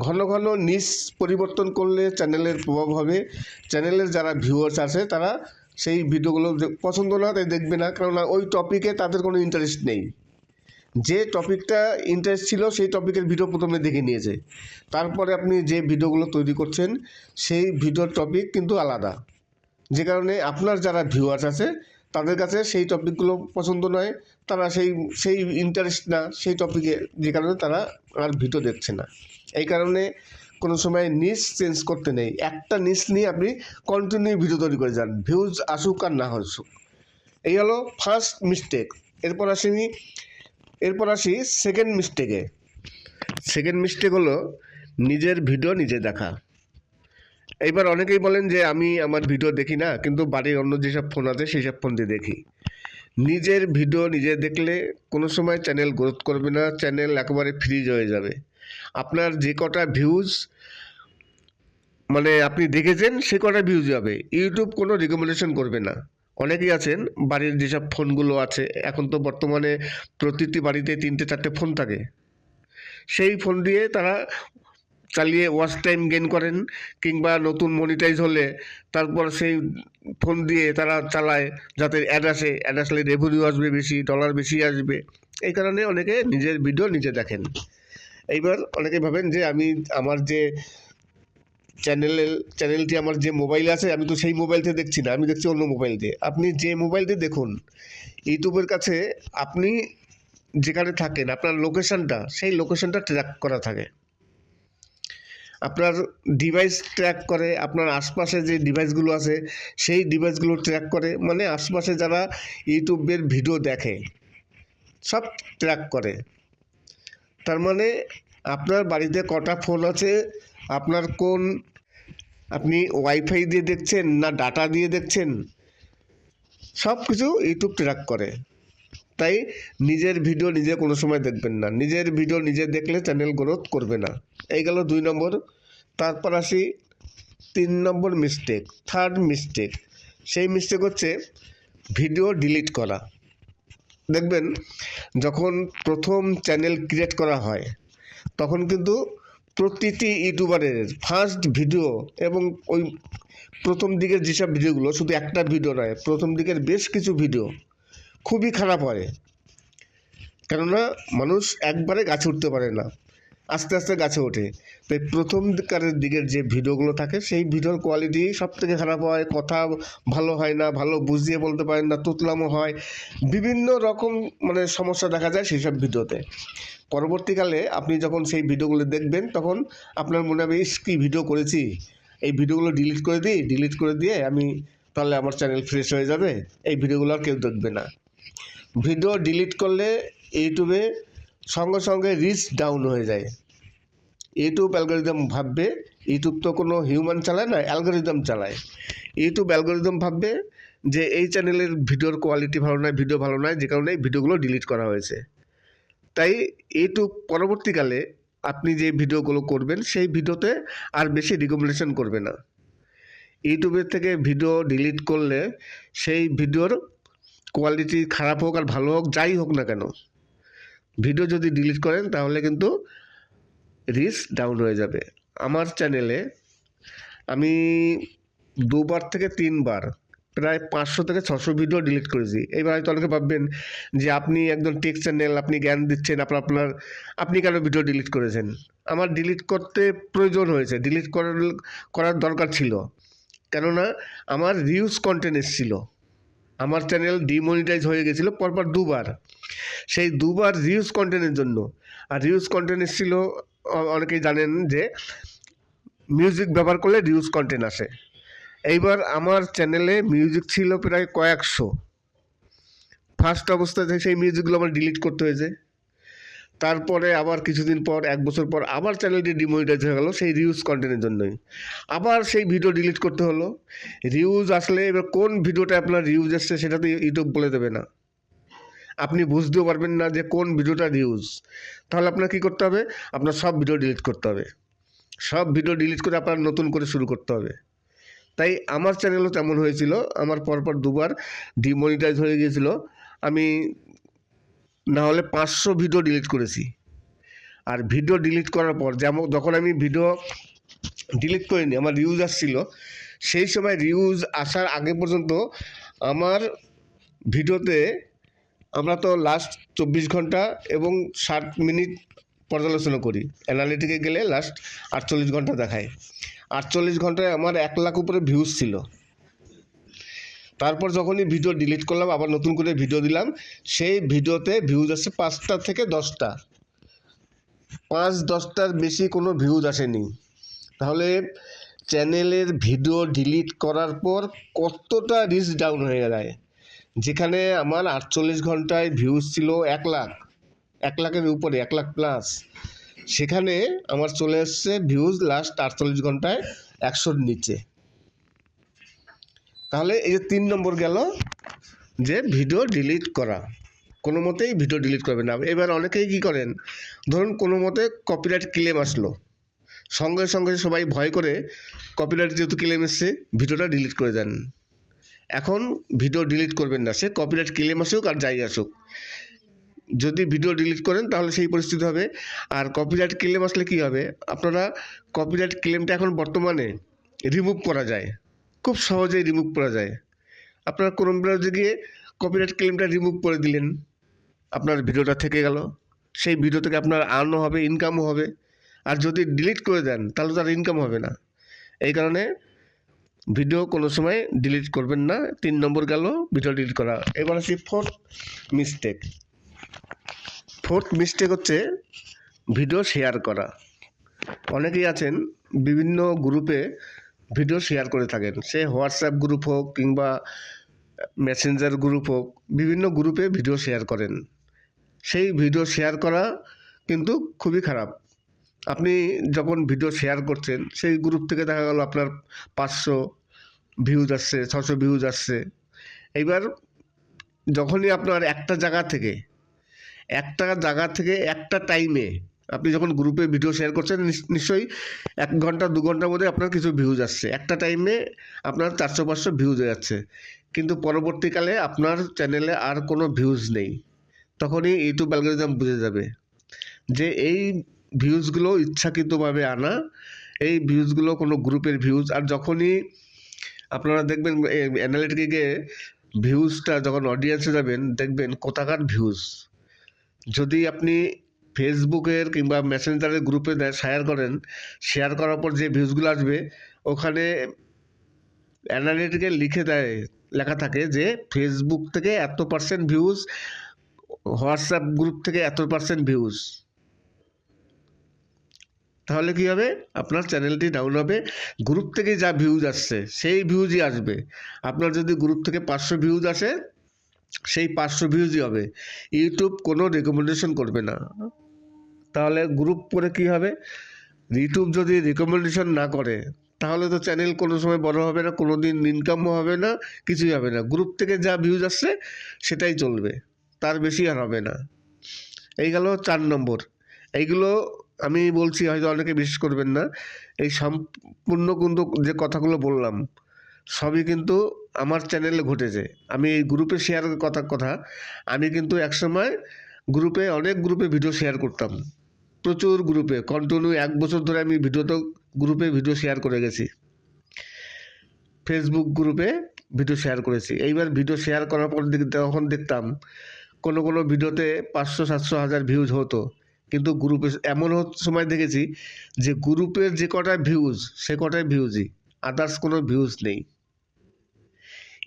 ঘন ঘন নিশ পরিবর্তন করলে চ্যানেলের প্রভাব হবে। চ্যানেলের যারা ভিউয়ার্স আছে তারা সেই ভিডিওগুলো পছন্দ না, তাই দেখবে না, কারণ ওই টপিকে তাদের কোনো ইন্টারেস্ট নেই। যে টপিকটা ইন্টারেস্ট ছিল সেই টপিকের ভিডিও প্রথমে দেখে নিয়েছে, তারপরে আপনি যে ভিডিওগুলো তৈরি করছেন সেই ভিডিওর টপিক কিন্তু আলাদা। যে কারণে আপনার যারা ভিউয়ার্স আছে তাদের কাছে সেই টপিকগুলো পছন্দ নয়, তারা সেই ইন্টারেস্ট না সেই টপিকে, যে কারণে তারা আর ভিডিও দেখছে না। এই কারণে কোনো সময় নিশ চেঞ্জ করতে নেই, একটা নিশ নিয়ে আপনি কন্টিনিউ ভিডিও তৈরি করে যান, ভিউজ আসুক আর না আসুক। এই হলো ফার্স্ট মিস্টেক। এরপর আসি সেকেন্ড মিস্টেকে। সেকেন্ড মিস্টেক হলো নিজের ভিডিও নিজে দেখা। এইবার অনেকেই বলেন যে আমি আমার ভিডিও দেখি না, কিন্তু বাড়ির অন্য যেসব ফোন আছে সেই সব ফোন দিয়ে দেখি। নিজের ভিডিও নিজে দেখলে কোনো সময় চ্যানেল গ্রোথ করবে না, চ্যানেল একেবারে ফ্রিজ হয়ে যাবে। আপনার যে কটা ভিউজ মানে আপনি দেখেছেন সে কটা ভিউজ যাবে, ইউটিউব কোনো রেকমেন্ডেশন করবে না। অনেকেই আছেন বাড়ির যেসব ফোনগুলো আছে, এখন তো বর্তমানে প্রতিটি বাড়িতে 3-4টে ফোন থাকে, সেই ফোন দিয়ে তারা চালিয়ে ওয়াচ টাইম গেইন করেন, কিংবা নতুন মনিটাইজ হলে তারপর সেই ফোন দিয়ে তারা চালায় যাতে অ্যাড আসলে রেভিনিউ আসবে বেশি, ডলার বেশি আসবে। এই কারণে অনেকে নিজের ভিডিও নিজে দেখেন। এইবার অনেকে ভাবেন যে আমি আমার যে চ্যানেলটি আমার যে মোবাইলে আছে আমি তো সেই মোবাইল থেকে দেখছি না, আমি দেখছি অন্য মোবাইল দিয়ে। আপনি যে মোবাইল দিয়ে দেখুন, ইউটিউবের কাছে আপনি যেখানে থাকেন আপনার লোকেশনটা, সেই লোকেশনটা ট্র্যাক করা থাকে। আপনার ডিভাইস ট্র্যাক করে, আপনার আশপাশে যে ডিভাইসগুলো আছে সেই ডিভাইসগুলো ট্র্যাক করে, মানে আশপাশে যারা ইউটিউবের ভিডিও দেখে সব ট্র্যাক করে। তার মানে আপনার বাড়িতে কটা ফোন আছে, আপনি ওয়াইফাই দিয়ে দেখছেন না ডাটা দিয়ে দেখছেন, সব কিছু ইউটিউব ট্র্যাক করে। তাই নিজের ভিডিও নিজে কোনো সময় দেখবেন না, নিজের ভিডিও নিজে দেখলে চ্যানেল গ্রোথ করবে না। এই গেল 2 নম্বর। তারপর আসি 3 নম্বর মিস্টেক, থার্ড মিস্টেক। সেই মিস্টেক হচ্ছে ভিডিও ডিলিট করা। দেখবেন যখন প্রথম চ্যানেল ক্রিয়েট করা হয় তখন কিন্তু প্রতিটি ইউটিউবারের ফার্স্ট ভিডিও এবং ওই প্রথম দিকের যেসব ভিডিওগুলো, শুধু একটা ভিডিও নয়, প্রথম দিকের বেশ কিছু ভিডিও খুবই খারাপ হয়। কেননা মানুষ একবারে গাছে উঠতে পারে না, আস্তে আস্তে গাছে ওঠে। তাই প্রথম দিকের যে ভিডিওগুলো থাকে সেই ভিডিওর কোয়ালিটি সব থেকে খারাপ হয়, কথা ভালো হয় না, ভালো বুঝিয়ে বলতে পারেন না, তুতলামো হয়, বিভিন্ন রকম সমস্যা দেখা যায় সেই সব ভিডিওতে। পরবর্তীকালে আপনি যখন সেই ভিডিওগুলো দেখবেন তখন আপনার মনে হবে ইস কী ভিডিও করেছি, এই ভিডিওগুলো ডিলিট করে দিই, ডিলিট করে দিয়ে আমি তাহলে আমার চ্যানেল ফ্রেশ হয়ে যাবে, এই ভিডিওগুলো আর কেউ দেখবে না। ভিডিও ডিলিট করলে ইউটিউবে সঙ্গে সঙ্গে রিচ ডাউন হয়ে যায়। ইউটিউব অ্যালগোরিদম ভাববে, ইউটিউব তো কোনো হিউম্যান চালায় না, অ্যালগোরিদম চালায়। ইউটিউব অ্যালগোরিদম ভাববে যে এই চ্যানেলের ভিডিওর কোয়ালিটি ভালো নয়, ভিডিও ভালো নয়, যে কারণে এই ভিডিওগুলো ডিলিট করা হয়েছে। তাই ইউটিউব পরবর্তীকালে আপনি যে ভিডিওগুলো করবেন সেই ভিডিওতে আর বেশি রিকমেন্ডেশন করবে না। ইউটিউবের থেকে ভিডিও ডিলিট করলে সেই ভিডিওর কোয়ালিটি খারাপ হোক আর ভালো হোক, যাই হোক না কেন, ভিডিও যদি ডিলিট করেন তাহলে কিন্তু রিচ ডাউন হয়ে যাবে। আমার চ্যানেলে আমি 2বার থেকে 3বার প্রায় 500 থেকে 600 ভিডিও ডিলিট করেছি। এবার হয়তো অনেকে ভাববেন যে আপনি একজন টেক চ্যানেল, আপনি জ্ঞান দিচ্ছেন, আপনি কেন ভিডিও ডিলিট করেছেন? আমার ডিলিট করতে প্রয়োজন হয়েছে, ডিলিট করার দরকার ছিল। কেননা আমার রিউজ কন্টেন্ট এসেছিল, আমার চ্যানেল ডিমনিটাইজ হয়ে গেছিলো পরপর 2বার। সেই 2বার রিউজ কন্টেন্টের জন্য। আর রিউজ কন্টেন্ট এসেছিল, অনেকেই জানেন যে মিউজিক ব্যবহার করলে রিউজ কন্টেন্ট আসে। এইবার আমার চ্যানেলে মিউজিক ছিল প্রায় কয়েকশো। ফার্স্ট অবস্থায় সেই মিউজিকগুলো আমার ডিলিট করতে হয়েছে। তারপরে আবার কিছুদিন পর, 1 বছর পর আবার চ্যানেলটি ডিমনিটাইজ হয়ে গেল সেই রিউজ কন্টেন্টের জন্যই। আবার সেই ভিডিও ডিলিট করতে হলো। রিউজ আসলে এবার কোন ভিডিওটা আপনার রিউজ এসছে সেটা তো ইউটিউব বলে দেবে না, আপনি বুঝতেও পারবেন না যে কোন ভিডিওটা রিউজ। তাহলে আপনার কী করতে হবে? আপনার সব ভিডিও ডিলিট করতে হবে, সব ভিডিও ডিলিট করে আপনার নতুন করে শুরু করতে হবে। তাই আমার চ্যানেলও তেমন হয়েছিল, আমার পরপর 2বার ডিমনিটাইজ হয়ে গিয়েছিল। আমি না হলে 500 ভিডিও ডিলিট করেছি। আর ভিডিও ডিলিট করার পর যখন আমি ভিডিও ডিলিট করিনি, আমার রিউজ আসছিল, সেই সময় রিউজ আসার আগে পর্যন্ত আমার ভিডিওতে আমরা তো লাস্ট 24 ঘন্টা এবং 60 মিনিট পর্যালোচনা করি, অ্যানালিটিকে গেলে লাস্ট 48 ঘন্টা দেখায়। 48 ঘন্টায় আমার 1 লাখ উপরে ভিউজ ছিল। তারপর যখনই ভিডিও ডিলিট করলাম, আবার নতুন করে ভিডিও দিলাম, সেই ভিডিওতে ভিউজ আসছে 5টা থেকে 10টা, 5-10টার বেশি কোনো ভিউজ আসেনি। তাহলে চ্যানেলের ভিডিও ডিলিট করার পর কতটা রিচ ডাউন হয়ে যায়। যেখানে আমার 48 ঘন্টায় ভিউজ ছিল 1 লাখ, 1 লাখের উপরে, 1 লাখ প্লাস, সেখানে আমার চলে এসছে ভিউজ লাস্ট 48 ঘন্টায় 100-র নিচে। তাহলে এই যে 3 নম্বর গেল, যে ভিডিও ডিলিট করা। কোনো মতেই ভিডিও ডিলিট করবেন না। এবার অনেকেই কী করেন, ধরুন কোনো মতে কপিরাইট ক্লেম আসলো, সঙ্গে সঙ্গে সবাই ভয় করে কপিরাইট যেহেতু ক্লেম এসছে ভিডিওটা ডিলিট করে দেন। এখন ভিডিও ডিলিট করবেন না, সে কপিরাইট ক্লেম আসুক আর যাই আসুক। যদি ভিডিও ডিলিট করেন তাহলে সেই পরিস্থিতি হবে। আর কপিরাইট ক্লেম আসলে কী হবে, আপনারা কপিরাইট ক্লেমটা এখন বর্তমানে রিমুভ করা যায়, খুব সহজেই রিমুভ করা যায়। আপনারা ক্রোম ব্রাউজারে গিয়ে কপিরাইট ক্লেমটা রিমুভ করে দিলেন, আপনার ভিডিওটা থেকে গেল, সেই ভিডিও থেকে আপনার আর্নও হবে, ইনকামও হবে। আর যদি ডিলিট করে দেন তাহলে তার ইনকাম হবে না। এই কারণে ভিডিও কোনো সময় ডিলিট করবেন না। 3 নম্বর গেল ভিডিও ডিলিট করা। এবার আসি 4th মিস্টেক। 4th মিস্টেক হচ্ছে ভিডিও শেয়ার করা। অনেকেই আছেন বিভিন্ন গ্রুপে ভিডিও শেয়ার করে থাকেন, সে হোয়াটসঅ্যাপ গ্রুপ হোক কিংবা মেসেঞ্জার গ্রুপ হোক, বিভিন্ন গ্রুপে ভিডিও শেয়ার করেন। সেই ভিডিও শেয়ার করা কিন্তু খুবই খারাপ। আপনি যখন ভিডিও শেয়ার করছেন সেই গ্রুপ থেকে দেখা গেল আপনার 500 ভিউজ আসছে, 600 ভিউজ আসছে। এইবার যখনই আপনার একটা জায়গা থেকে একটা টাইমে আপনি যখন গ্রুপে ভিডিও শেয়ার করছেন, নিশ্চয়ই 1 ঘন্টা 2 ঘন্টার মধ্যে আপনার কিছু ভিউজ আসছে, একটা টাইমে আপনার 400-500 ভিউজ হয়ে যাচ্ছে, কিন্তু পরবর্তীকালে আপনার চ্যানেলে আর কোনো ভিউজ নেই। তখনই ইউটিউব অ্যালগরিদম বুঝে যাবে যে এই ভিউজগুলো ইচ্ছাকৃতভাবে আনা, এই ভিউজগুলো কোনো গ্রুপের ভিউজ। আর যখনই আপনারা দেখবেন অ্যানালিটিকে গিয়ে ভিউজটা যখন অডিয়েন্সে যাবেন, দেখবেন কোথাকার ভিউজ। যদি আপনি ফেসবুকের কিংবা মেসেঞ্জারের গ্রুপে শেয়ার করার পর যে ভিউজগুলো আসবে, ওখানে অ্যানালিটিকে লেখা থাকে যে ফেসবুক থেকে এত% ভিউজ, হোয়াটসঅ্যাপ গ্রুপ থেকে এত% ভিউজ। তাহলে কি হবে, আপনার চ্যানেলটি ডাউন হবে। গ্রুপ থেকে যা ভিউজ আসছে সেই ভিউজই আসবে। আপনার যদি গ্রুপ থেকে 500 ভিউজ আসে, সেই 500 ভিউজই হবে। ইউটিউব কোনো রেকমেন্ডেশন করবে না। তাহলে গ্রুপ করে কি হবে, ইউটিউব যদি রেকমেন্ডেশন না করে তাহলে তো চ্যানেল কোনো সময় বড় হবে না, কোনো দিন ইনকামও হবে না, কিছুই হবে না। গ্রুপ থেকে যা ভিউজ আসছে সেটাই চলবে, তার বেশি আর হবে না। এই গেল 4 নম্বর। এইগুলো আমি বলছি, হয়তো অনেকে বিশ্বাস করবেন না। এই সম্পূর্ণ কিন্তু যে কথাগুলো বললাম সবই কিন্তু আমার চ্যানেলে ঘটেছে। আমি এই গ্রুপে শেয়ারের কথা আমি কিন্তু একসময় অনেক গ্রুপে ভিডিও শেয়ার করতাম, প্রচুর গ্রুপে কন্টিনিউ 1 বছর ধরে আমি গ্রুপে ভিডিও শেয়ার করে গেছি। ফেসবুক গ্রুপে ভিডিও শেয়ার করেছি। এইবার ভিডিও শেয়ার করার পর তখন দেখতাম কোনো ভিডিওতে 500-700 ভিউজ হতো, কিন্তু গ্রুপে এমন সময় দেখেছি যে গ্রুপের যে কটা ভিউজ সে কটাই ভিউজই, আদার্স কোনো ভিউজ নেই।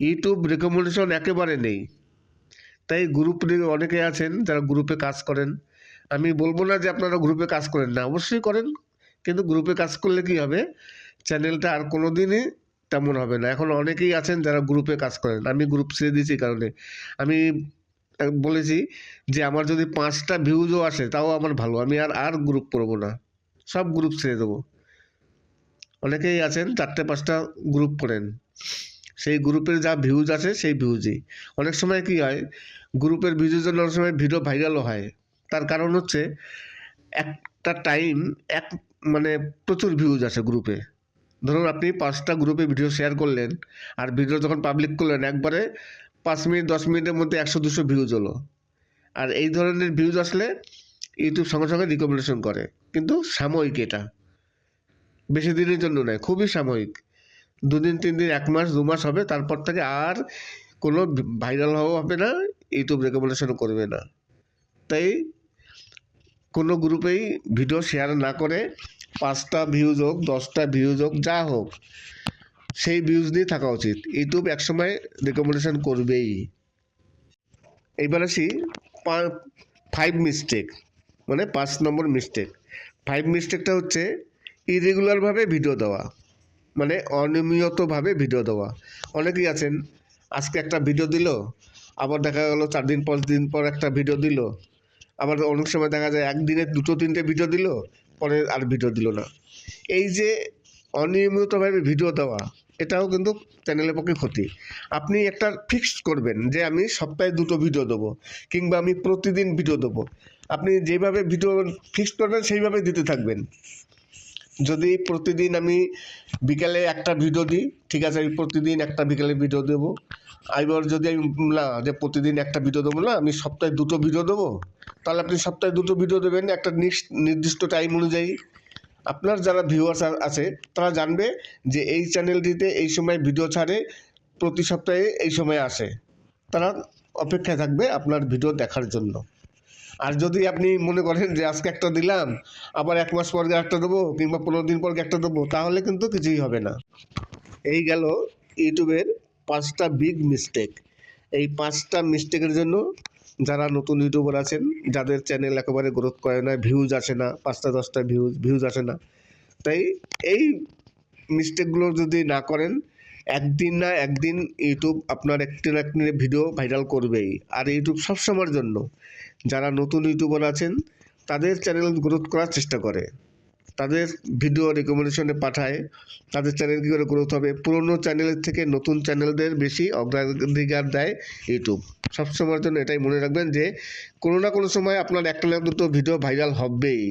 ইউটিউব রেকমেন্ডেশন একেবারে নেই। তাই গ্রুপে অনেকে আছেন যারা গ্রুপে কাজ করেন, আমি বলবো না যে আপনারা গ্রুপে কাজ করেন না, অবশ্যই করেন, কিন্তু গ্রুপে কাজ করলে কি হবে, চ্যানেলটা আর কোনো দিনই তেমন হবে না। এখন অনেকেই আছেন যারা গ্রুপে কাজ করেন, আমি গ্রুপ ছেড়ে দিয়েছি। কারণে আমি বলেছি যে আমার যদি 5টা ভিউজও আসে তাও আমার ভালো, আমি আর গ্রুপ করবো না, সব গ্রুপ ছেড়ে দেবো। অনেকেই আছেন 4টে-5টা গ্রুপ করেন, সেই গ্রুপের যা ভিউজ আছে সেই ভিউজই। অনেক সময় কি হয়, গ্রুপের ভিউজের জন্য অনেক সময় ভিডিও ভাইরালও হয়। তার কারণ হচ্ছে একটা টাইম মানে প্রচুর ভিউজ আসে গ্রুপে। ধরুন আপনি 5টা গ্রুপে ভিডিও শেয়ার করলেন, আর ভিডিও যখন পাবলিক করলেন একবারে 5 মিনিট 10 মিনিটের মধ্যে 100-200 ভিউজ হলো। আর এই ধরনের ভিউজ আসলে ইউটিউব সঙ্গে সঙ্গে রিকমেন্ডেশন করে, কিন্তু সাময়িক, এটা বেশি দিনের জন্য নয়, খুবই সাময়িক। 2 দিন 3 দিন 1 মাস 2 মাস হবে, তারপর থেকে আর কোনো ভাইরাল হওয়া হবে না, ইউটিউব রেকমেন্ডেশন করবে না। তাই কোনো গ্রুপেই ভিডিও শেয়ার না করে 5টা ভিউজ হোক 10টা ভিউজ হোক যা হোক সেই ভিউজ নিয়ে থাকা উচিত। ইউটিউব একসময় রেকমেন্ডেশন করবেই। এইবার আসি 5 মিস্টেক, মানে 5 নম্বর মিস্টেক। 5 মিস্টেকটা হচ্ছে ইরেগুলারভাবে ভিডিও দেওয়া, মানে অনিয়মিতভাবে ভিডিও দেওয়া। অনেকেই আছেন আজকে একটা ভিডিও দিল, আবার দেখা গেল 4 দিন 5 দিন পর একটা ভিডিও দিল, আবার অনেক সময় দেখা যায় একদিনে 2-3টে ভিডিও দিল, পরে আর ভিডিও দিল না। এই যে অনিয়মিতভাবে ভিডিও দেওয়া, এটাও কিন্তু চ্যানেলের পক্ষে ক্ষতি। আপনি একটা ফিক্সড করবেন যে আমি সপ্তাহে 2টো ভিডিও দেবো, কিংবা আমি প্রতিদিন ভিডিও দেবো। আপনি যেভাবে ভিডিও ফিক্সড করবেন সেইভাবে দিতে থাকবেন। যদি প্রতিদিন আমি বিকালে একটা ভিডিও দিই, ঠিক আছে, আমি প্রতিদিন একটা বিকালে ভিডিও দেবো। এবার যদি আমি না যে প্রতিদিন একটা ভিডিও দেবো না, আমি সপ্তাহে 2টো ভিডিও দেবো, তাহলে আপনি সপ্তাহে 2টো ভিডিও দেবেন একটা নির্দিষ্ট টাইম অনুযায়ী। আপনার যারা ভিউয়ার্স আছে তারা জানবে যে এই চ্যানেলটিতে এই সময় ভিডিও ছাড়ে, প্রতি সপ্তাহে এই সময় আসে, তারা অপেক্ষায় থাকবে আপনার ভিডিও দেখার জন্য। আর যদি আপনি মনে করেন যে আজকে একটা দিলাম, আবার 1 মাস পর একটা দেবো, কিংবা 15 দিন পর একটা দেবো, তাহলে কিন্তু কিছুই হবে না। এই গেল ইউটিউবের 5টা বিগ মিস্টেক। এই 5টা মিস্টেকের জন্য যারা নতুন ইউটিউবার আছেন, যাদের চ্যানেল একেবারে গ্রোথ করে না, ভিউজ আসে না, 5টা 10টা ভিউজ আসে না, তাই এই মিস্টেকগুলো যদি না করেন, একদিন না একদিন ইউটিউব আপনার একটি না একটি ভিডিও ভাইরাল করবেই। আর ইউটিউব সবসময়ের জন্য যারা নতুন ইউটিউবার আছেন তাদের চ্যানেল গ্রোথ করার চেষ্টা করে। তাদের ভিডিও রেকমেন্ডেশনে পাঠায়, তাদের চ্যানেল কী করে গ্রোথ হবে। পুরনো চ্যানেলের থেকে নতুন চ্যানেলদের বেশি অগ্রাধিকার দেয় ইউটিউব। সবসময়ের জন্য এটাই মনে রাখবেন যে কোনো না কোনো সময় আপনার একটা না দুটো ভিডিও ভাইরাল হবেই।